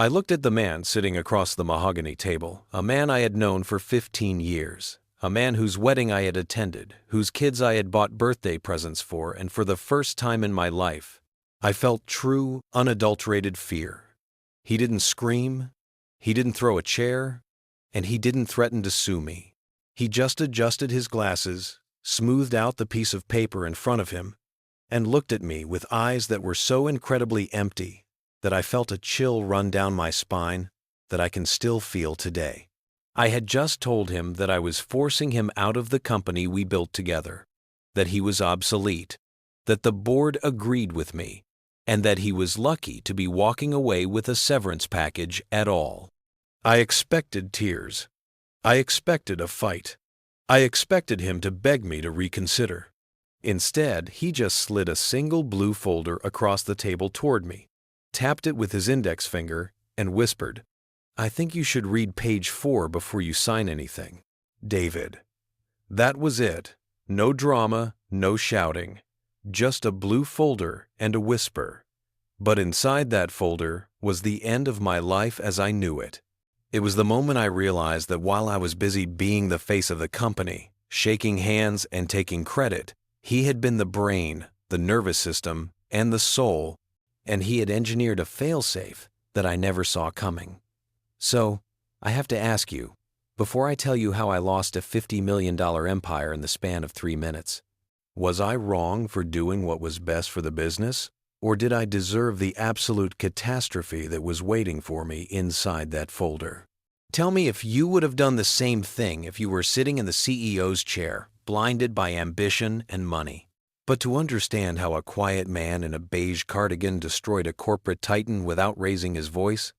I looked at the man sitting across the mahogany table, a man I had known for 15 years, a man whose wedding I had attended, whose kids I had bought birthday presents for, and for the first time in my life, I felt true, unadulterated fear. He didn't scream, he didn't throw a chair, and he didn't threaten to sue me. He just adjusted his glasses, smoothed out the piece of paper in front of him, and looked at me with eyes that were so incredibly empty that I felt a chill run down my spine that I can still feel today. I had just told him that I was forcing him out of the company we built together, that he was obsolete, that the board agreed with me, and that he was lucky to be walking away with a severance package at all. I expected tears. I expected a fight. I expected him to beg me to reconsider. Instead, he just slid a single blue folder across the table toward me, tapped it with his index finger, and whispered, "I think you should read page 4 before you sign anything, David." That was it. No drama, no shouting. Just a blue folder and a whisper. But inside that folder was the end of my life as I knew it. It was the moment I realized that while I was busy being the face of the company, shaking hands and taking credit, he had been the brain, the nervous system, and the soul, and he had engineered a failsafe that I never saw coming. So, I have to ask you, before I tell you how I lost a $50 million empire in the span of 3 minutes, was I wrong for doing what was best for the business, or did I deserve the absolute catastrophe that was waiting for me inside that folder? Tell me if you would have done the same thing if you were sitting in the CEO's chair, blinded by ambition and money. But to understand how a quiet man in a beige cardigan destroyed a corporate titan without raising his voice,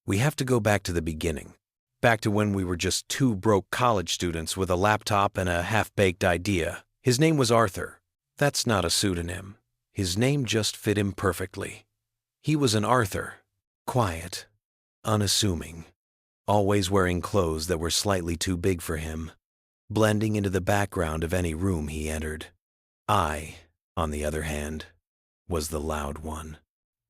we have to go back to the beginning, back to when we were just 2 broke college students with a laptop and a half-baked idea. His name was Arthur. That's not a pseudonym. His name just fit him perfectly. He was an Arthur, quiet, unassuming, always wearing clothes that were slightly too big for him, blending into the background of any room he entered. I, on the other hand, was the loud one.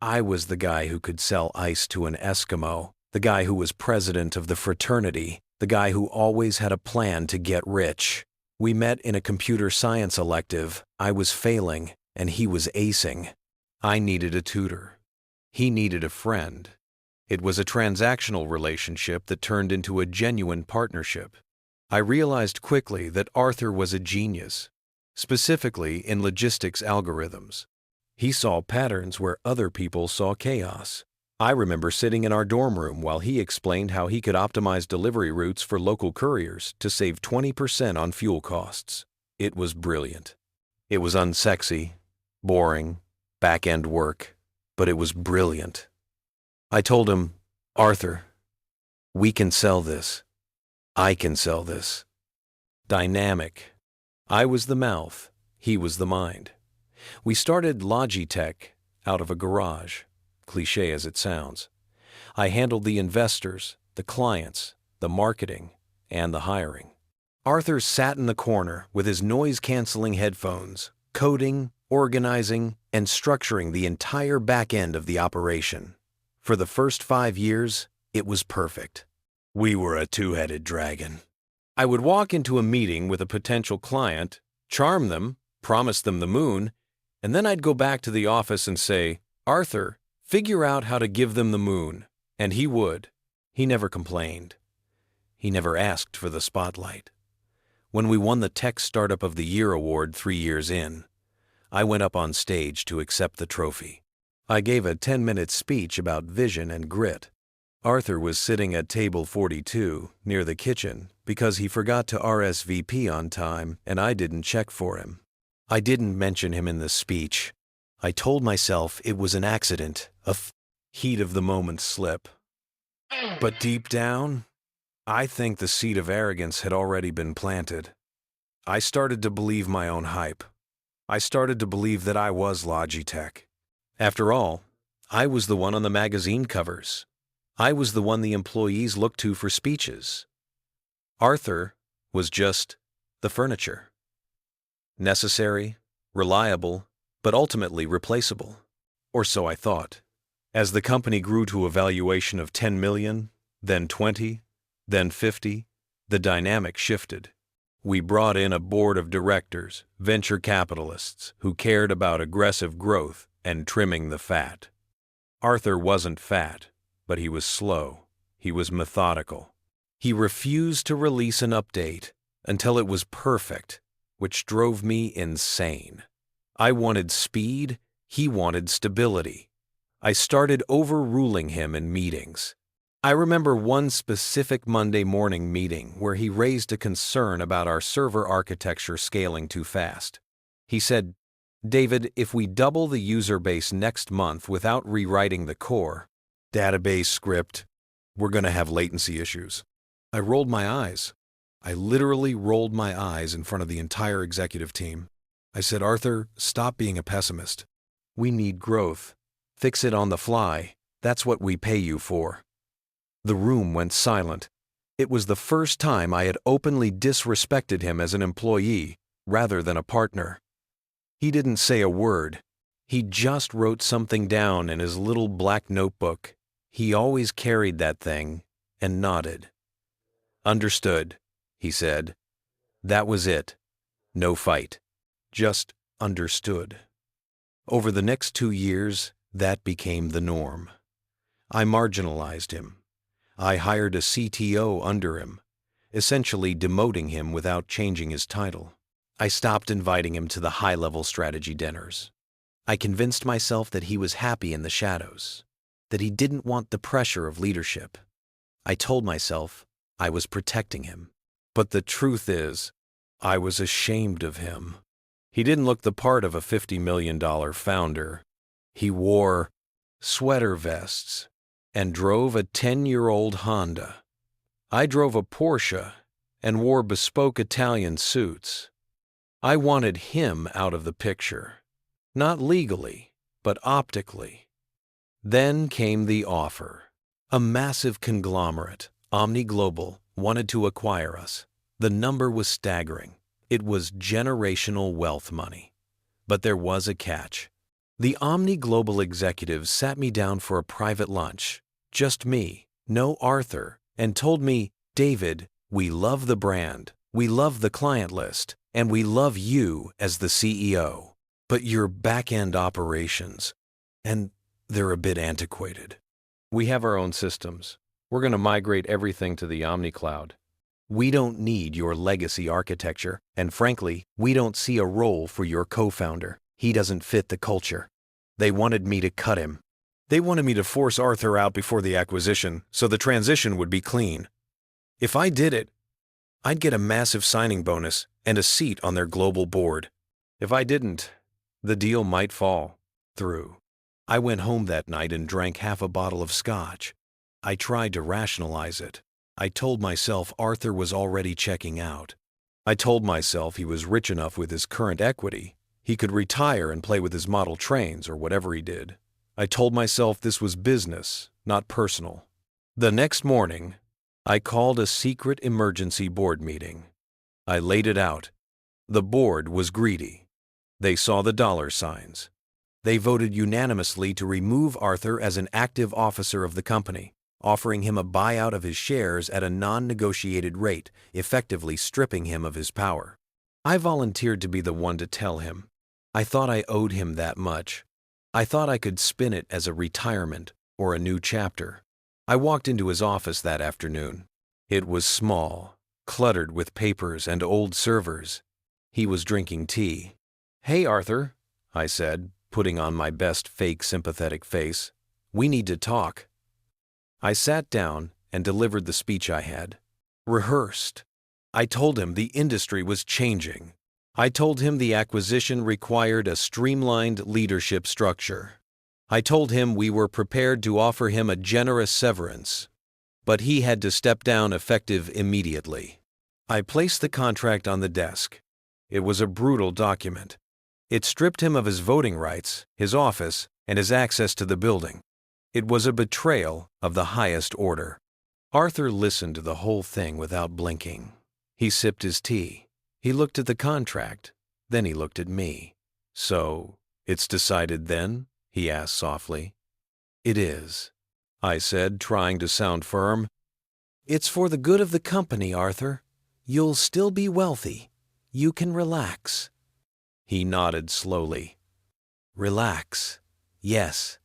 I was the guy who could sell ice to an Eskimo, the guy who was president of the fraternity, the guy who always had a plan to get rich. We met in a computer science elective. I was failing, and he was acing. I needed a tutor. He needed a friend. It was a transactional relationship that turned into a genuine partnership. I realized quickly that Arthur was a genius, specifically in logistics algorithms. He saw patterns where other people saw chaos. I remember sitting in our dorm room while he explained how he could optimize delivery routes for local couriers to save 20% on fuel costs. It was brilliant. It was unsexy, boring, back-end work, but it was brilliant. I told him, "Arthur, we can sell this. I can sell this." Dynamic. I was the mouth, he was the mind. We started Logitech out of a garage, cliché as it sounds. I handled the investors, the clients, the marketing, and the hiring. Arthur sat in the corner with his noise-canceling headphones, coding, organizing, and structuring the entire back end of the operation. For the first 5 years, it was perfect. We were a two-headed dragon. I would walk into a meeting with a potential client, charm them, promise them the moon, and then I'd go back to the office and say, "Arthur, figure out how to give them the moon." And he would. He never complained. He never asked for the spotlight. When we won the Tech Startup of the Year award 3 years in, I went up on stage to accept the trophy. I gave a 10-minute speech about vision and grit. Arthur was sitting at table 42 near the kitchen because he forgot to RSVP on time and I didn't check for him. I didn't mention him in the speech. I told myself it was an accident, a heat of the moment slip. But deep down, I think the seed of arrogance had already been planted. I started to believe my own hype. I started to believe that I was Logitech. After all, I was the one on the magazine covers. I was the one the employees looked to for speeches. Arthur was just the furniture. Necessary, reliable, but ultimately replaceable. Or so I thought. As the company grew to a valuation of 10 million, then 20, then 50, the dynamic shifted. We brought in a board of directors, venture capitalists, who cared about aggressive growth and trimming the fat. Arthur wasn't fat, but he was slow. He was methodical. He refused to release an update until it was perfect, which drove me insane. I wanted speed, he wanted stability. I started overruling him in meetings. I remember one specific Monday morning meeting where he raised a concern about our server architecture scaling too fast. He said, "David, if we double the user base next month without rewriting the core database script, we're going to have latency issues." I rolled my eyes. I literally rolled my eyes in front of the entire executive team. I said, "Arthur, stop being a pessimist. We need growth. Fix it on the fly. That's what we pay you for." The room went silent. It was the first time I had openly disrespected him as an employee rather than a partner. He didn't say a word. He just wrote something down in his little black notebook. He always carried that thing, and nodded. "Understood," he said. That was it. No fight. Just understood. Over the next 2 years, that became the norm. I marginalized him. I hired a CTO under him, essentially demoting him without changing his title. I stopped inviting him to the high-level strategy dinners. I convinced myself that he was happy in the shadows, that he didn't want the pressure of leadership. I told myself I was protecting him. But the truth is, I was ashamed of him. He didn't look the part of a $50 million founder. He wore sweater vests and drove a 10-year-old Honda. I drove a Porsche and wore bespoke Italian suits. I wanted him out of the picture, not legally, but optically. Then came the offer. A massive conglomerate, Omni Global, wanted to acquire us. The number was staggering. It was generational wealth money. But there was a catch. The Omni Global executives sat me down for a private lunch, just me, no Arthur, and told me, "David, we love the brand, we love the client list, and we love you as the CEO. But your back-end operations, and they're a bit antiquated. We have our own systems. We're going to migrate everything to the Omni Cloud. We don't need your legacy architecture, and frankly, we don't see a role for your co-founder. He doesn't fit the culture." They wanted me to cut him. They wanted me to force Arthur out before the acquisition so the transition would be clean. If I did it, I'd get a massive signing bonus and a seat on their global board. If I didn't, the deal might fall through. I went home that night and drank half a bottle of scotch. I tried to rationalize it. I told myself Arthur was already checking out. I told myself he was rich enough with his current equity. He could retire and play with his model trains or whatever he did. I told myself this was business, not personal. The next morning, I called a secret emergency board meeting. I laid it out. The board was greedy. They saw the dollar signs. They voted unanimously to remove Arthur as an active officer of the company, offering him a buyout of his shares at a non-negotiated rate, effectively stripping him of his power. I volunteered to be the one to tell him. I thought I owed him that much. I thought I could spin it as a retirement or a new chapter. I walked into his office that afternoon. It was small, cluttered with papers and old servers. He was drinking tea. "Hey, Arthur," I said, putting on my best fake sympathetic face. "We need to talk." I sat down and delivered the speech I had rehearsed. I told him the industry was changing. I told him the acquisition required a streamlined leadership structure. I told him we were prepared to offer him a generous severance, but he had to step down effective immediately. I placed the contract on the desk. It was a brutal document. It stripped him of his voting rights, his office, and his access to the building. It was a betrayal of the highest order. Arthur listened to the whole thing without blinking. He sipped his tea. He looked at the contract, then he looked at me. "So, it's decided then?" he asked softly. It is, I said, trying to sound firm. It's for the good of the company, Arthur. You'll still be wealthy. You can relax. He nodded slowly. Relax. Yes.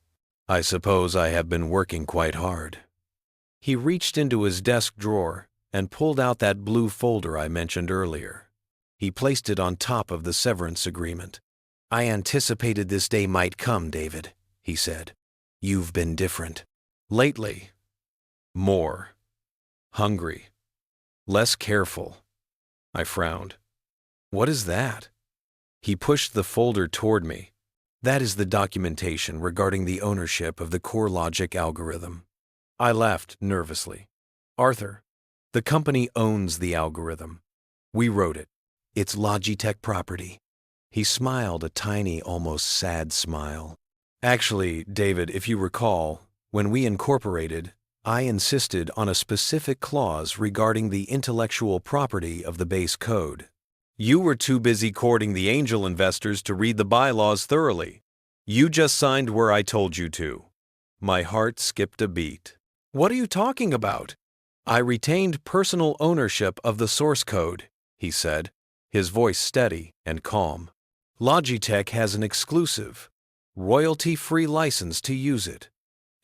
I suppose I have been working quite hard. He reached into his desk drawer and pulled out that blue folder I mentioned earlier. He placed it on top of the severance agreement. I anticipated this day might come, David, he said. You've been different. Lately. More. Hungry. Less careful. I frowned. What is that? He pushed the folder toward me. That is the documentation regarding the ownership of the CoreLogic algorithm. I laughed nervously. Arthur, the company owns the algorithm. We wrote it. It's Logitech property. He smiled a tiny, almost sad smile. Actually, David, if you recall, when we incorporated, I insisted on a specific clause regarding the intellectual property of the base code. You were too busy courting the angel investors to read the bylaws thoroughly. You just signed where I told you to. My heart skipped a beat. What are you talking about? I retained personal ownership of the source code, he said, his voice steady and calm. Logitech has an exclusive, royalty-free license to use it,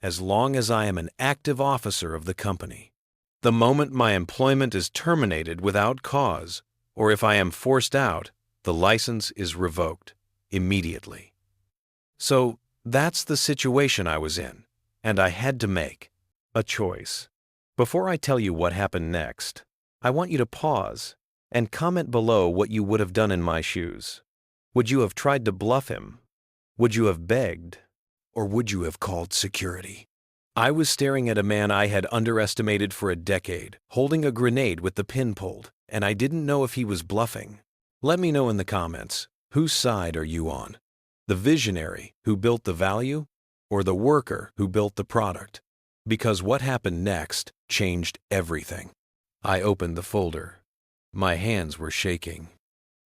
as long as I am an active officer of the company. The moment my employment is terminated without cause, or if I am forced out, the license is revoked immediately. So that's the situation I was in, and I had to make a choice. Before I tell you what happened next, I want you to pause and comment below what you would have done in my shoes. Would you have tried to bluff him? Would you have begged? Or would you have called security? I was staring at a man I had underestimated for a decade, holding a grenade with the pin pulled, and I didn't know if he was bluffing. Let me know in the comments, whose side are you on? The visionary who built the value, or the worker who built the product? Because what happened next changed everything. I opened the folder. My hands were shaking.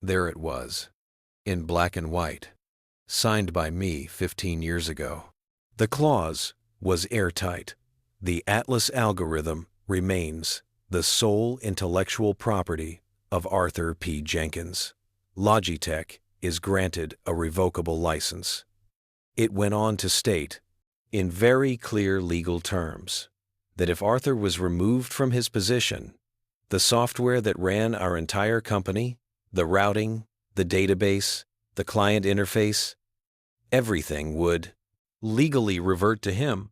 There it was, in black and white, signed by me 15 years ago. The clause was airtight. The Atlas algorithm remains the sole intellectual property of Arthur P. Jenkins. Logitech is granted a revocable license. It went on to state, in very clear legal terms, that if Arthur was removed from his position, the software that ran our entire company, the routing, the database, the client interface, everything would legally revert to him.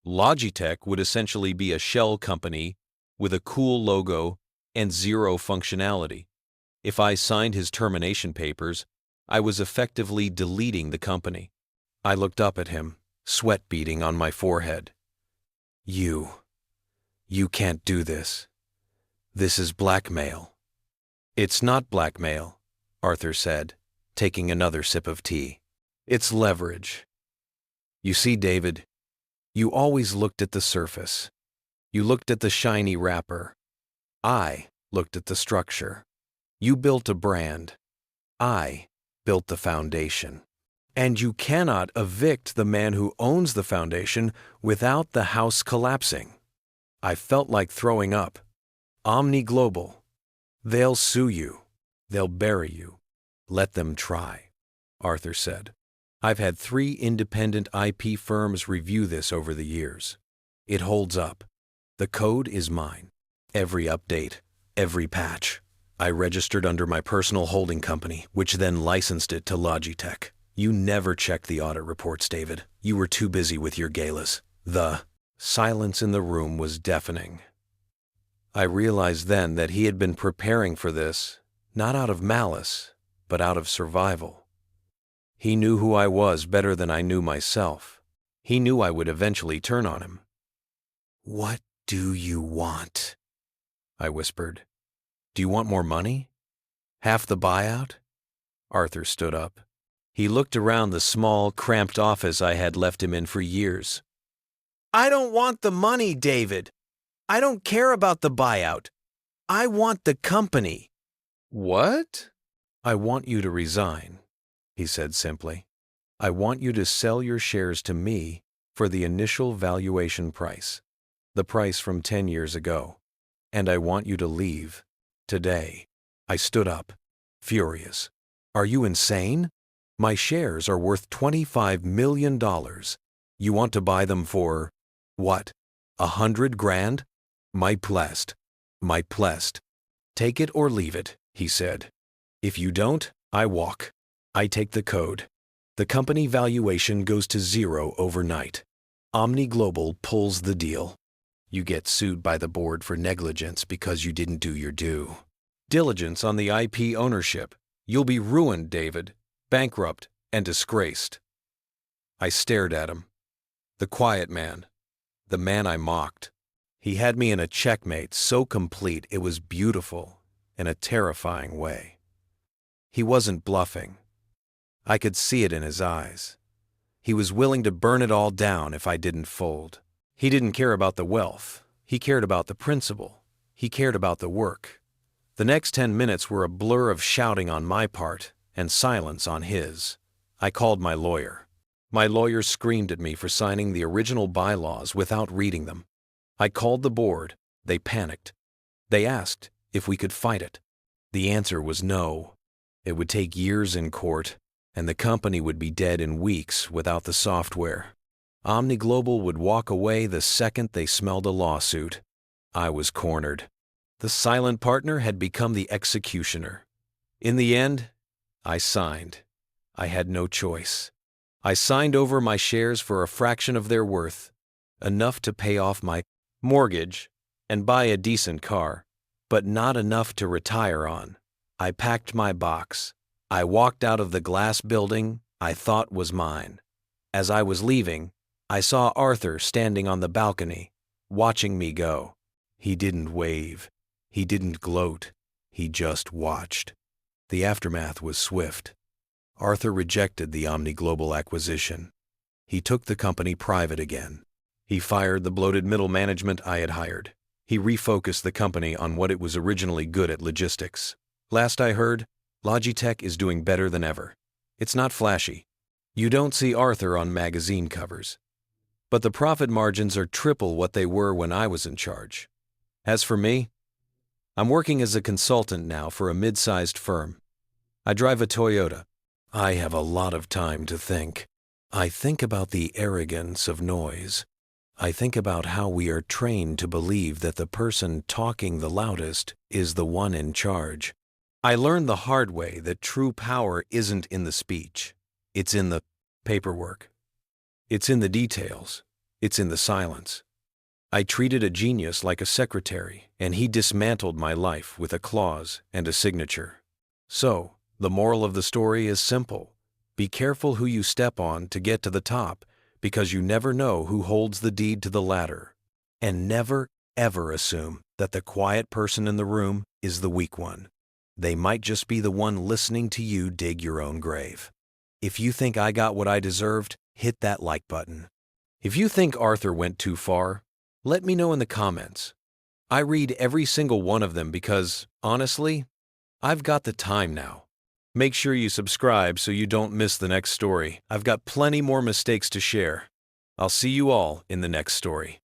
Logitech would essentially be a shell company with a cool logo and zero functionality. If I signed his termination papers, I was effectively deleting the company. I looked up at him, sweat beading on my forehead. You can't do this. This is blackmail. It's not blackmail, Arthur said, taking another sip of tea. It's leverage. You see, David, you always looked at the surface. You looked at the shiny wrapper. I looked at the structure. You built a brand. I built the foundation. And you cannot evict the man who owns the foundation without the house collapsing. I felt like throwing up. Omni Global. They'll sue you. They'll bury you. Let them try, Arthur said. I've had 3 independent IP firms review this over the years. It holds up. The code is mine. Every update, every patch. I registered under my personal holding company, which then licensed it to Logitech. You never checked the audit reports, David. You were too busy with your galas. The silence in the room was deafening. I realized then that he had been preparing for this, not out of malice, but out of survival. He knew who I was better than I knew myself. He knew I would eventually turn on him. What do you want? I whispered. Do you want more money? Half the buyout? Arthur stood up. He looked around the small, cramped office I had left him in for years. I don't want the money, David. I don't care about the buyout. I want the company. What? I want you to resign, he said simply. I want you to sell your shares to me for the initial valuation price, the price from 10 years ago. And I want you to leave today. I stood up, furious. Are you insane? My shares are worth $25 million. You want to buy them for, what, 100 grand? My plest. Take it or leave it, he said. If you don't, I walk. I take the code. The company valuation goes to zero overnight. Omni Global pulls the deal. You get sued by the board for negligence because you didn't do your due diligence on the IP ownership. You'll be ruined, David, bankrupt and disgraced. I stared at him. The quiet man. The man I mocked. He had me in a checkmate so complete it was beautiful in a terrifying way. He wasn't bluffing. I could see it in his eyes. He was willing to burn it all down if I didn't fold. He didn't care about the wealth. He cared about the principle. He cared about the work. The next 10 minutes were a blur of shouting on my part and silence on his. I called my lawyer. My lawyer screamed at me for signing the original bylaws without reading them. I called the board. They panicked. They asked if we could fight it. The answer was no. It would take years in court, and the company would be dead in weeks without the software. Omni Global would walk away the second they smelled a lawsuit. I was cornered. The silent partner had become the executioner. In the end, I signed. I had no choice. I signed over my shares for a fraction of their worth, enough to pay off my mortgage and buy a decent car, but not enough to retire on. I packed my box. I walked out of the glass building I thought was mine. As I was leaving, I saw Arthur standing on the balcony, watching me go. He didn't wave. He didn't gloat. He just watched. The aftermath was swift. Arthur rejected the Omni Global acquisition. He took the company private again. He fired the bloated middle management I had hired. He refocused the company on what it was originally good at: logistics. Last I heard, Logitech is doing better than ever. It's not flashy. You don't see Arthur on magazine covers. But the profit margins are triple what they were when I was in charge. As for me, I'm working as a consultant now for a mid-sized firm. I drive a Toyota. I have a lot of time to think. I think about the arrogance of noise. I think about how we are trained to believe that the person talking the loudest is the one in charge. I learned the hard way that true power isn't in the speech. It's in the paperwork. It's in the details. It's in the silence. I treated a genius like a secretary, and he dismantled my life with a clause and a signature. So, the moral of the story is simple. Be careful who you step on to get to the top, because you never know who holds the deed to the ladder. And never, ever assume that the quiet person in the room is the weak one. They might just be the one listening to you dig your own grave. If you think I got what I deserved, hit that like button. If you think Arthur went too far, let me know in the comments. I read every single one of them because, honestly, I've got the time now. Make sure you subscribe so you don't miss the next story. I've got plenty more mistakes to share. I'll see you all in the next story.